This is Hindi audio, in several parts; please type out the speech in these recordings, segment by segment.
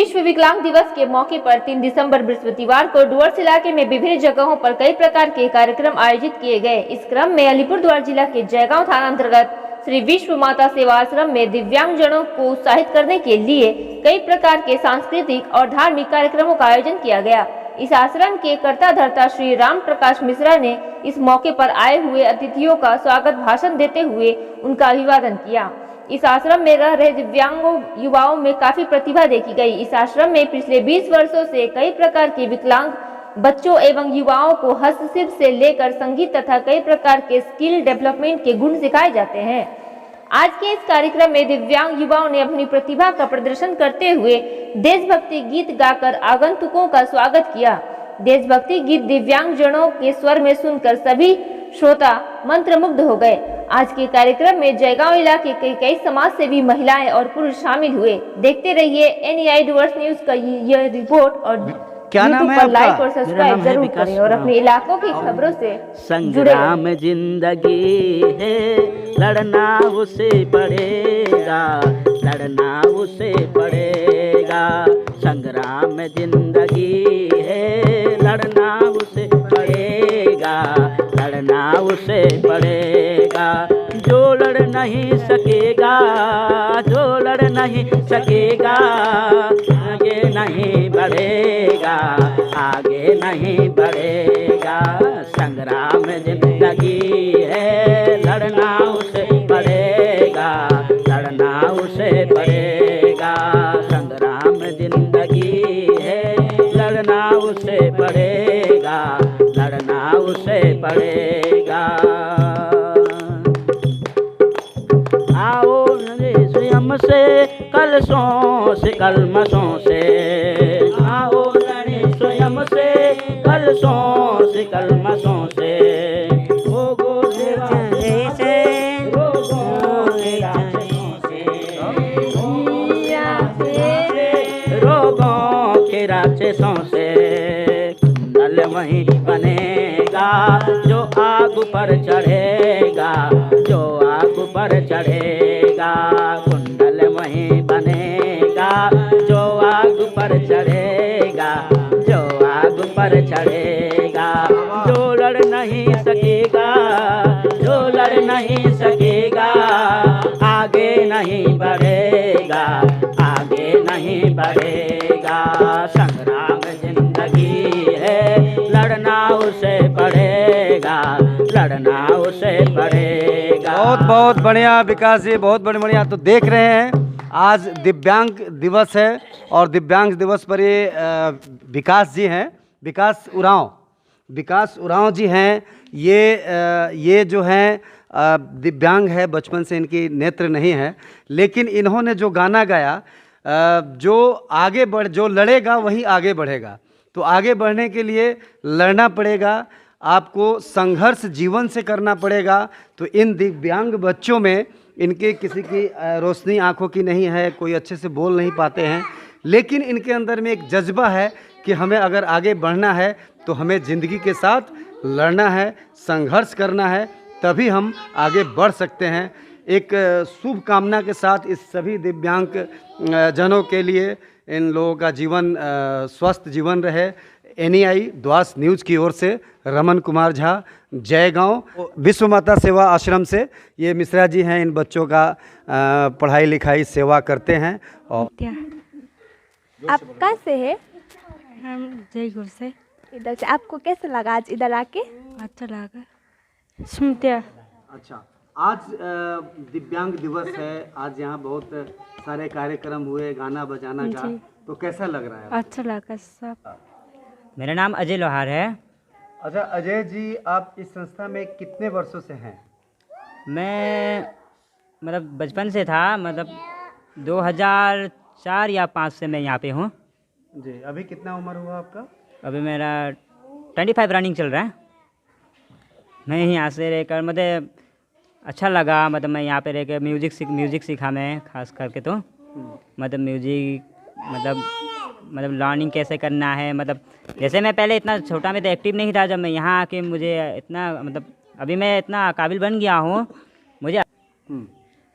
विश्व विकलांग दिवस के मौके पर 3 दिसंबर बृहस्पतिवार को डुअर्स इलाके में विभिन्न जगहों पर कई प्रकार के कार्यक्रम आयोजित किए गए। इस क्रम में अलीपुरद्वार जिला के जयगांव थाना अंतर्गत श्री विश्व माता सेवा आश्रम में दिव्यांगजनों को उत्साहित करने के लिए कई प्रकार के सांस्कृतिक और धार्मिक कार्यक्रमों का आयोजन किया गया। इस आश्रम के कर्ता धर्ता श्री राम प्रकाश मिश्रा ने इस मौके पर आए हुए अतिथियों का स्वागत भाषण देते हुए उनका अभिवादन किया। इस आश्रम में रह रहे दिव्यांग युवाओं में काफी प्रतिभा देखी गई। इस आश्रम में पिछले 20 वर्षों से कई प्रकार के विकलांग बच्चों एवं युवाओं को हस्तशिल्प से लेकर संगीत तथा कई प्रकार के स्किल डेवलपमेंट के गुण सिखाए जाते हैं। आज के इस कार्यक्रम में दिव्यांग युवाओं ने अपनी प्रतिभा का प्रदर्शन करते हुए देशभक्ति गीत गाकर आगंतुकों का स्वागत किया। देशभक्ति गीत दिव्यांगजनों के स्वर में सुनकर सभी श्रोता मंत्रमुग्ध हो गए। आज के कार्यक्रम में जयगांव इलाके के कई समाज सेवी महिलाएं और पुरुष शामिल हुए। देखते रहिए NEI डुअर्स न्यूज का यह रिपोर्ट और क्या नाम है पर लाइक आपका? और सब्सक्राइब जरूर करें और अपने इलाकों की खबरों से संग्राम जिंदगी है, लड़ना उसे पड़ेगा, लड़ना उसे पड़ेगा। संग्राम जिंदगी है, लड़ना उसे पड़ेगा, लड़ना उसे पड़ेगा। जो लड़ नहीं सकेगा, जो लड़ नहीं सकेगा, आगे नहीं बढ़ेगा, आगे नहीं बढ़ेगा। संग्राम जिंदगी है, लड़ना उसे पड़ेगा, लड़ना उसे पड़ेगा। संग्राम जिंदगी है, लड़ना उसे पड़ेगा, लड़ना उसे पड़ेगा। आओ स्वयं से कलशों से कलमशों से, आओ लड़े स्वयं से कलशों से कलमशों से। रोगों से रोगों के राक्षसों से कुंडल वहीं बनेगा जो आग पर चढ़ेगा, जो आग पर चढ़ेगा। कुंडल वहीं बनेगा जो आग पर चढ़ेगा, जो आग पर चढ़ेगा। जो लड़ नहीं सकेगा, जो लड़ नहीं सकेगा, आगे नहीं बढ़ेगा, आगे नहीं बढ़ेगा। संग्राम जिंदगी है, लड़ना उसे पड़ेगा, लड़ना उसे पड़ेगा। बहुत बहुत बढ़िया विकास जी, बहुत बढ़िया। तो देख रहे हैं आज दिव्यांग दिवस है और दिव्यांग दिवस पर ये विकास जी हैं, विकास उरांव जी हैं। ये जो हैं दिव्यांग है, बचपन से इनकी नेत्र नहीं है, लेकिन इन्होंने जो गाना गाया, जो लड़ेगा वही आगे बढ़ेगा। तो आगे बढ़ने के लिए लड़ना पड़ेगा, आपको संघर्ष जीवन से करना पड़ेगा। तो इन दिव्यांग बच्चों में इनके किसी की रोशनी आंखों की नहीं है, कोई अच्छे से बोल नहीं पाते हैं, लेकिन इनके अंदर में एक जज्बा है कि हमें अगर आगे बढ़ना है तो हमें ज़िंदगी के साथ लड़ना है, संघर्ष करना है, तभी हम आगे बढ़ सकते हैं। एक शुभ कामना के साथ इस सभी दिव्यांग जनों के लिए इन लोगों का जीवन स्वस्थ जीवन रहे। NEI द्वास न्यूज़ की ओर से रमन कुमार झा, जयगांव विश्व माता सेवा आश्रम से। ये मिश्रा जी हैं, इन बच्चों का पढ़ाई लिखाई सेवा करते हैं। और आप कहाँ से है? हम जयपुर से। इधर से। आपको कैसा लगा आज इधर आके? अच्छा लगा। सुनते। अच्छा, आज दिव्यांग दिवस है, आज यहाँ बहुत सारे कार्यक्रम हुए, गाना बजाना का, तो कैसा लग रहा है? अच्छा लगा सब। मेरा नाम अजय लोहार है। अच्छा अजय जी, आप इस संस्था में कितने वर्षों से हैं? मैं मतलब बचपन से था, मतलब 2004 या 5 से मैं यहाँ पे हूँ जी। अभी कितना उम्र हुआ आपका? अभी मेरा 25 रनिंग चल रहा है। मैं यहाँ से रहकर मतलब अच्छा लगा, मतलब मैं यहाँ पे रह कर म्यूज़िक सीखा मैं खास करके। तो मतलब म्यूज़िक मतलब लर्निंग कैसे करना है, मतलब जैसे मैं पहले इतना छोटा में तो एक्टिव नहीं था, जब मैं यहाँ आके मुझे इतना मतलब अभी मैं इतना काबिल बन गया हूँ मुझे।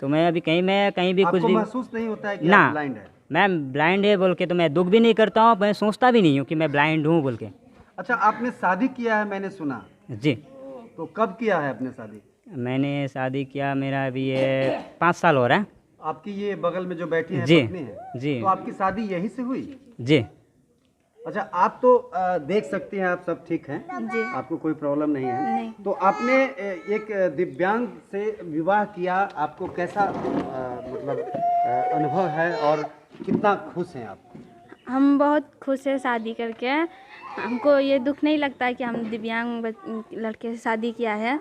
तो मैं अभी कहीं भी कुछ भी महसूस नहीं होता है कि ना आप ब्लाइंड है? मैं ब्लाइंड है बोल के तो मैं दुख भी नहीं करता हूँ, मैं सोचता भी नहीं हूँ कि मैं ब्लाइंड हूँ बोल के। अच्छा, आपने शादी किया है मैंने सुना, जी, तो कब किया है आपने शादी? मैंने शादी किया, मेरा अभी ये 5 साल हो रहा है। आपकी ये बगल में जो बैठी है जी, पत्नी है, जी। तो आपकी शादी यहीं से हुई? जी, अच्छा, आप तो देख सकते हैं, आप सब ठीक हैं, जी आपको कोई प्रॉब्लम नहीं है। नहीं। तो आपने एक दिव्यांग से विवाह किया, आपको कैसा मतलब अनुभव है और कितना खुश हैं आप? हम बहुत खुश हैं शादी करके। हमको ये दुख नहीं लगता कि हम दिव्यांग लड़के से शादी किया है।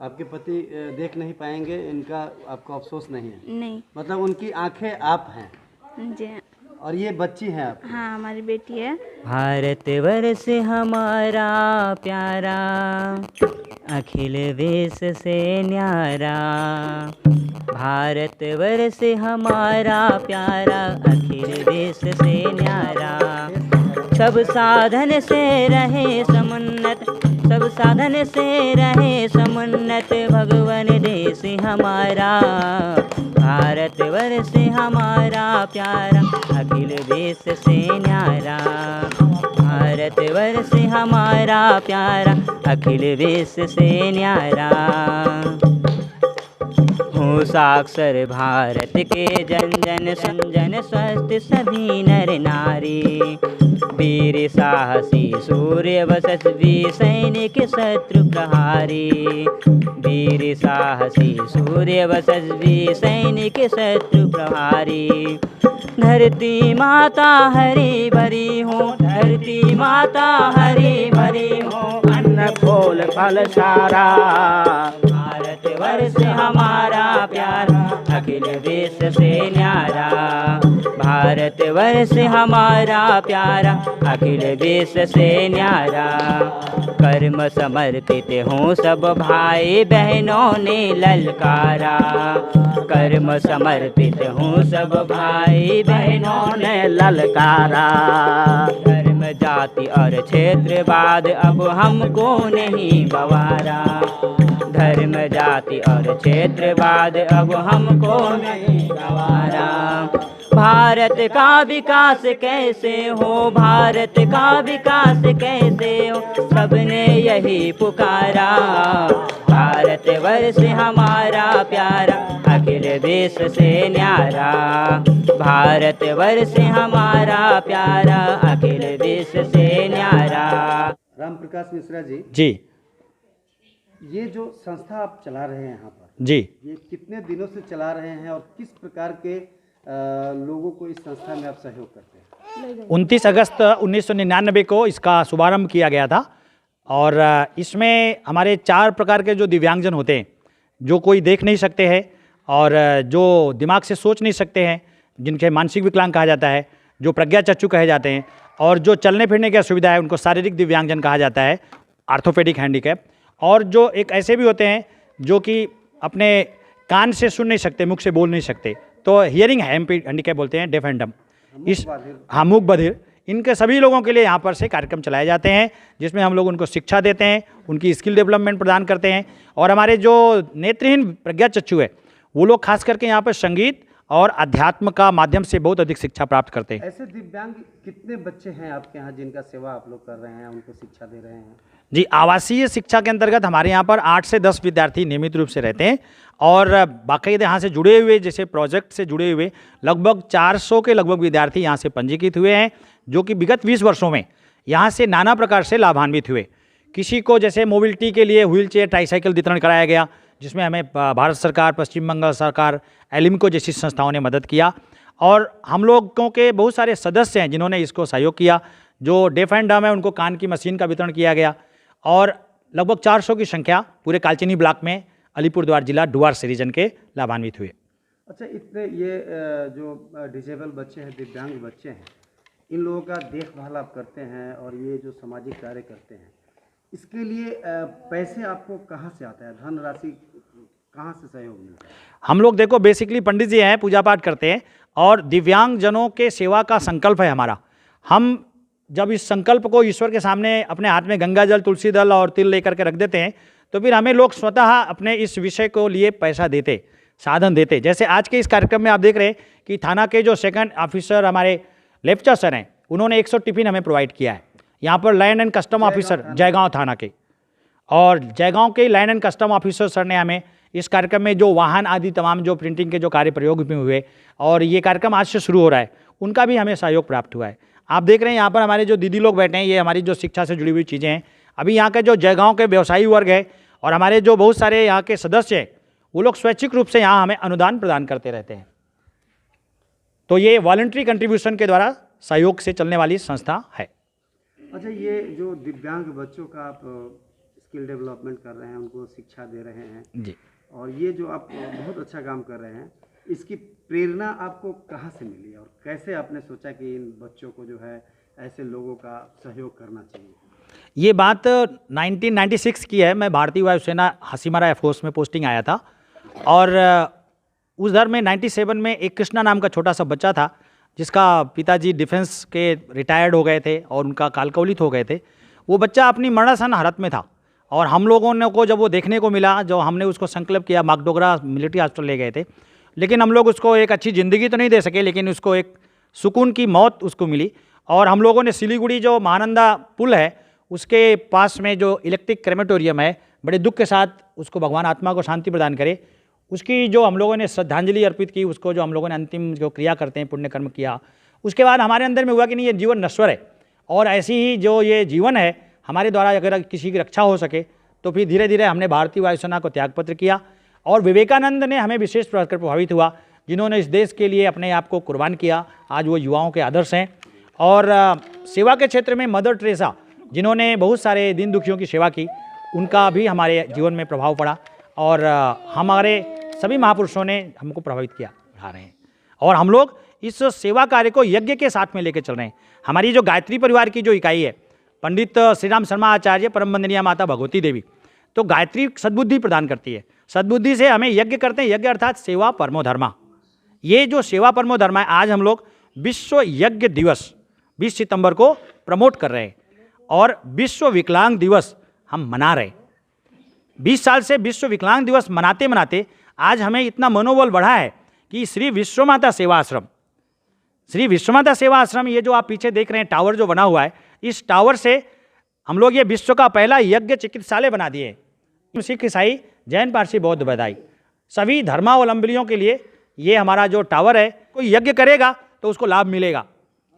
आपके पति देख नहीं पाएंगे, इनका आपको अफसोस नहीं है? नहीं। मतलब उनकी आंखें आप हैं जी और ये बच्ची हैं आप? हाँ, हमारी बेटी है। भारत वर्ष हमारा प्यारा, अखिल देश से न्यारा। भारत वर्ष हमारा प्यारा, अखिल देश से न्यारा। सब साधन से रहे समुन्नत, सब साधन से रहे समुन्नत, भगवन देश हमारा। भारत वर्ष हमारा प्यारा, अखिल देश से न्यारा। भारत वर्ष हमारा प्यारा, अखिल देश से न्यारा। हो साक्षर भारत के जन जन संजन स्वस्थ सभी नर नारी। वीर साहसी सूर्य वसस्वी सैनिक शत्रु प्रहारी। वीर साहसी सूर्य वसस्वी सैनिक शत्रु प्रहारी। धरती माता हरी भरी हो, धरती माता हरी भरी हो, अन्न फूल फल सारा। भारत वर्ष हमारा प्यारा, अखिल देश से न्यारा। भारत वर्ष हमारा प्यारा, अखिल देश से न्यारा। कर्म समर्पित हों सब भाई बहनों ने ललकारा। कर्म समर्पित हों सब भाई बहनों ने ललकारा। धर्म जाति और क्षेत्रवाद अब हमको नहीं गवारा। धर्म जाति और क्षेत्रवाद अब हमको नहीं गवारा। भारत का विकास कैसे हो, भारत का विकास कैसे हो, सबने यही पुकारा। भारत वर्ष हमारा प्यारा, अखिल देश से न्यारा। भारत वर्ष हमारा प्यारा, अखिल देश से न्यारा। राम प्रकाश मिश्रा जी, जी ये जो संस्था आप चला रहे हैं यहाँ पर, जी ये कितने दिनों से चला रहे हैं और किस प्रकार के लोगों को इस संस्था में आप सहयोग करते हैं? 29 अगस्त 1999 को इसका शुभारंभ किया गया था और इसमें हमारे 4 प्रकार के जो दिव्यांगजन होते हैं, जो कोई देख नहीं सकते हैं और जो दिमाग से सोच नहीं सकते हैं, जिनके मानसिक विकलांग कहा जाता है, जो प्रज्ञाचक्षु कहे जाते हैं, और जो चलने फिरने की असुविधा है उनको शारीरिक दिव्यांगजन कहा जाता है, आर्थोपेडिक हैंडीकैप। और जो एक ऐसे भी होते हैं जो कि अपने कान से सुन नहीं सकते, मुख से बोल नहीं सकते, तो हियरिंग हैंडीकैप बोलते हैं, डेफ एंड डम। इस हाँ, मूक बधिर, इनके सभी लोगों के लिए यहाँ पर से कार्यक्रम चलाए जाते हैं, जिसमें हम लोग उनको शिक्षा देते हैं, उनकी स्किल डेवलपमेंट प्रदान करते हैं। और हमारे जो नेत्रहीन प्रज्ञाचक्षु है वो लोग खास करके यहाँ पर संगीत और अध्यात्म का माध्यम से बहुत अधिक शिक्षा प्राप्त करते हैं। ऐसे दिव्यांग कितने बच्चे हैं आपके यहाँ जिनका सेवा आप लोग कर रहे हैं, उनको शिक्षा दे रहे हैं? जी, आवासीय शिक्षा के अंतर्गत हमारे यहाँ पर 8 से 10 विद्यार्थी नियमित रूप से रहते हैं और बाकायदा यहाँ से जुड़े हुए, जैसे प्रोजेक्ट से जुड़े हुए लगभग 400 के लगभग विद्यार्थी यहाँ से पंजीकृत हुए हैं, जो कि विगत 20 वर्षों में यहाँ से नाना प्रकार से लाभान्वित हुए। किसी को जैसे मोबिलिटी के लिए व्हील चेयर, ट्राईसाइकिल वितरण कराया गया, जिसमें हमें भारत सरकार, पश्चिम बंगाल सरकार, एलिम्को जैसी संस्थाओं ने मदद किया। और हम लोगों के बहुत सारे सदस्य हैं जिन्होंने इसको सहयोग किया। जो डेफ एंड डम है उनको कान की मशीन का वितरण किया गया और लगभग 400 की संख्या पूरे कालचिनी ब्लॉक में अलीपुरद्वार जिला डुअर्स रीजन के लाभान्वित हुए। अच्छा, इतने ये जो डिसेबल बच्चे हैं, दिव्यांग बच्चे हैं, इन लोगों का देखभाल आप करते हैं और ये जो सामाजिक कार्य करते हैं, इसके लिए पैसे आपको कहाँ से आता है, धनराशि कहाँ से सहयोग मिलता है? हम लोग देखो बेसिकली पंडित जी हैं, पूजा पाठ करते हैं और दिव्यांग जनों के सेवा का संकल्प है हमारा। हम जब इस संकल्प को ईश्वर के सामने अपने हाथ में गंगा जल, तुलसी दल और तिल लेकर के रख देते हैं, तो फिर हमें लोग स्वतः अपने इस विषय को लिए पैसा देते। साधन देते। जैसे आज के इस कार्यक्रम में आप देख रहे हैं कि थाना के जो सेकंड ऑफिसर हमारे लेफ्चा सर हैं, उन्होंने 100 टिफिन हमें प्रोवाइड किया है। यहाँ पर land and custom officer Jaigaon थाना के और जयगांव के land and custom officer sir ने हमें इस कार्यक्रम में जो वाहन आदि तमाम जो प्रिंटिंग के जो कार्य प्रयोग में हुए और ये कार्यक्रम आज से शुरू हो रहा है, उनका भी हमें सहयोग प्राप्त हुआ है। आप देख रहे हैं यहाँ पर हमारे जो दीदी लोग बैठे हैं, ये हमारी जो शिक्षा से जुड़ी हुई चीज़ें हैं। अभी यहाँ के जो जयगांव के व्यवसायी वर्ग है और हमारे जो बहुत सारे यहाँ के सदस्य हैं, वो लोग स्वैच्छिक रूप से यहाँ हमें अनुदान प्रदान करते रहते हैं। तो ये वॉलंटरी कंट्रीब्यूशन के द्वारा सहयोग से चलने वाली संस्था है। अच्छा, ये जो दिव्यांग बच्चों का आप स्किल डेवलपमेंट कर रहे हैं, उनको शिक्षा दे रहे हैं जी, और ये जो आप बहुत अच्छा काम कर रहे हैं, इसकी प्रेरणा आपको कहाँ से मिली और कैसे आपने सोचा कि इन बच्चों को जो है ऐसे लोगों का सहयोग करना चाहिए? ये बात 1996 की है। मैं भारतीय वायुसेना हासीमारा एयरफोर्स में पोस्टिंग आया था और उस दर में 97 में एक कृष्णा नाम का छोटा सा बच्चा था जिसका पिताजी डिफेंस के रिटायर्ड हो गए थे और उनका कालकवलित हो गए थे। वो बच्चा अपनी मरणासन हालत में था और हम लोगों ने को जब वो देखने को मिला, जो हमने उसको संकल्प किया, मागडोगरा मिलिट्री हॉस्पिटल ले गए थे, लेकिन हम लोग उसको एक अच्छी ज़िंदगी तो नहीं दे सके, लेकिन उसको एक सुकून की मौत उसको मिली। और हम लोगों ने सिलीगुड़ी जो महानंदा पुल है उसके पास में जो इलेक्ट्रिक क्रेमेटोरियम है, बड़े दुख के साथ उसको भगवान आत्मा को शांति प्रदान करे, उसकी जो हम लोगों ने श्रद्धांजलि अर्पित की, उसको जो हम लोगों ने अंतिम जो क्रिया करते हैं, पुण्य कर्म किया। उसके बाद हमारे अंदर में हुआ कि नहीं, ये जीवन नश्वर है और ऐसी ही जो ये जीवन है हमारे द्वारा अगर किसी की रक्षा हो सके तो फिर धीरे धीरे हमने भारतीय वायुसेना को त्यागपत्र किया। और विवेकानंद ने हमें विशेष कर प्रभावित हुआ, जिन्होंने इस देश के लिए अपने आप को कुर्बान किया। आज वो युवाओं के आदर्श हैं। और सेवा के क्षेत्र में मदर टेरेसा, जिन्होंने बहुत सारे दीन दुखियों की सेवा की, उनका भी हमारे जीवन में प्रभाव पड़ा और हमारे सभी महापुरुषों ने हमको प्रभावित किया, बढ़ा रहे हैं। और हम लोग इस सेवा कार्य को यज्ञ के साथ में लेकर चल रहे हैं। हमारी जो गायत्री परिवार की जो इकाई है, पंडित श्रीराम शर्मा आचार्य, परम वंदनीय माता भगवती देवी, तो गायत्री सद्बुद्धि प्रदान करती है। सद्बुद्धि से हमें यज्ञ करते हैं। यज्ञ अर्थात सेवा परमो धर्मा। ये जो सेवा परमो धर्मा है, आज हम लोग विश्व यज्ञ दिवस 20 सितंबर को प्रमोट कर रहे हैं और विश्व विकलांग दिवस हम मना रहे हैं। 20 साल से विश्व विकलांग दिवस मनाते मनाते आज हमें इतना मनोबल बढ़ा है कि श्री विश्वमाता सेवा आश्रम, श्री विश्वमाता सेवा आश्रम, ये जो आप पीछे देख रहे हैं टावर जो बना हुआ है, इस टावर से हम लोग ये विश्व का पहला यज्ञ चिकित्सालय बना दिए। सिख, ईसाई, जैन, पारसी, बौद्ध, बदाई सभी धर्मावलंबियों के लिए ये हमारा जो टावर है, कोई यज्ञ करेगा तो उसको लाभ मिलेगा।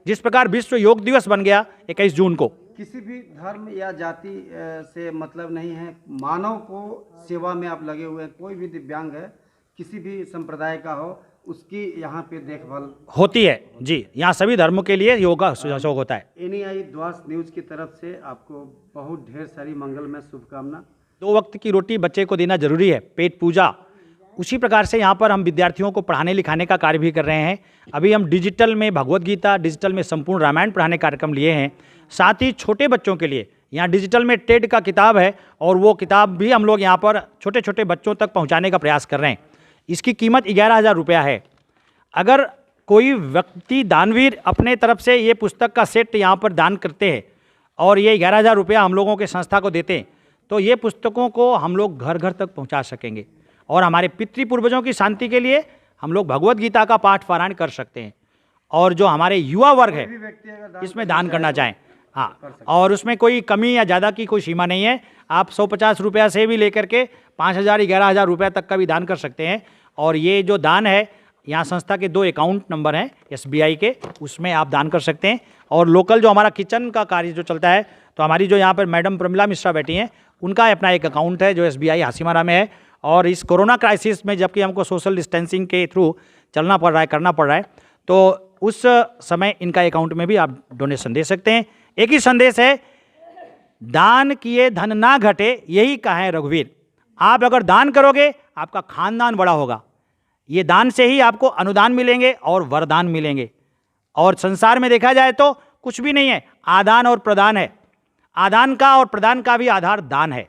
जिस प्रकार विश्व योग दिवस बन गया 21 जून को। किसी भी धर्म या जाति से मतलब नहीं है, मानव को सेवा में आप लगे हुए हैं। कोई भी दिव्यांग है, किसी भी संप्रदाय का हो, उसकी यहाँ पे देखभाल होती है। जी, यहाँ सभी धर्मों के लिए योगा सहयोग होता है। NEI द्वास न्यूज़ की तरफ से आपको बहुत ढेर सारी मंगलमय शुभकामना। 2 वक्त की रोटी बच्चे को देना जरूरी है, पेट पूजा। उसी प्रकार से यहाँ पर हम विद्यार्थियों को पढ़ाने लिखाने का कार्य भी कर रहे हैं। अभी हम डिजिटल में भगवत गीता, डिजिटल में संपूर्ण रामायण पढ़ाने कार्यक्रम लिए हैं। साथ ही छोटे बच्चों के लिए यहाँ डिजिटल में टेड का किताब है और वो किताब भी हम लोग यहाँ पर छोटे छोटे बच्चों तक पहुँचाने का प्रयास कर रहे हैं। इसकी कीमत 11,000 रुपया है। अगर कोई व्यक्ति दानवीर अपने तरफ से ये पुस्तक का सेट यहाँ पर दान करते हैं और ये 11,000 रुपया हम लोगों के संस्था को देते हैं, तो ये पुस्तकों को हम लोग घर घर तक पहुँचा सकेंगे और हमारे पितृपूर्वजों की शांति के लिए हम लोग भगवत गीता का पाठ पारायण कर सकते हैं। और जो हमारे युवा वर्ग है, इसमें दान करना चाहें, हाँ, और उसमें कोई कमी या ज़्यादा की कोई सीमा नहीं है। आप 150 रुपया से भी लेकर के 5,000, 11,000 रुपया तक का भी दान कर सकते हैं। और ये जो दान है, यहाँ संस्था के 2 अकाउंट नंबर हैं SBI के, उसमें आप दान कर सकते हैं। और लोकल जो हमारा किचन का कार्य जो चलता है, तो हमारी जो यहाँ पर मैडम प्रमिला मिश्रा बैठी हैं, उनका अपना एक अकाउंट है जो SBI हासीमारा में है। और इस कोरोना क्राइसिस में जबकि हमको सोशल डिस्टेंसिंग के थ्रू चलना पड़ रहा है, करना पड़ रहा है, तो उस समय इनका अकाउंट में भी आप डोनेशन दे सकते हैं। एक ही संदेश है, दान किए धन ना घटे, यही कहा है रघुवीर। आप अगर दान करोगे, आपका खानदान बड़ा होगा। ये दान से ही आपको अनुदान मिलेंगे और वरदान मिलेंगे। और संसार में देखा जाए तो कुछ भी नहीं है, आदान और प्रदान है। आदान का और प्रदान का भी आधार दान है।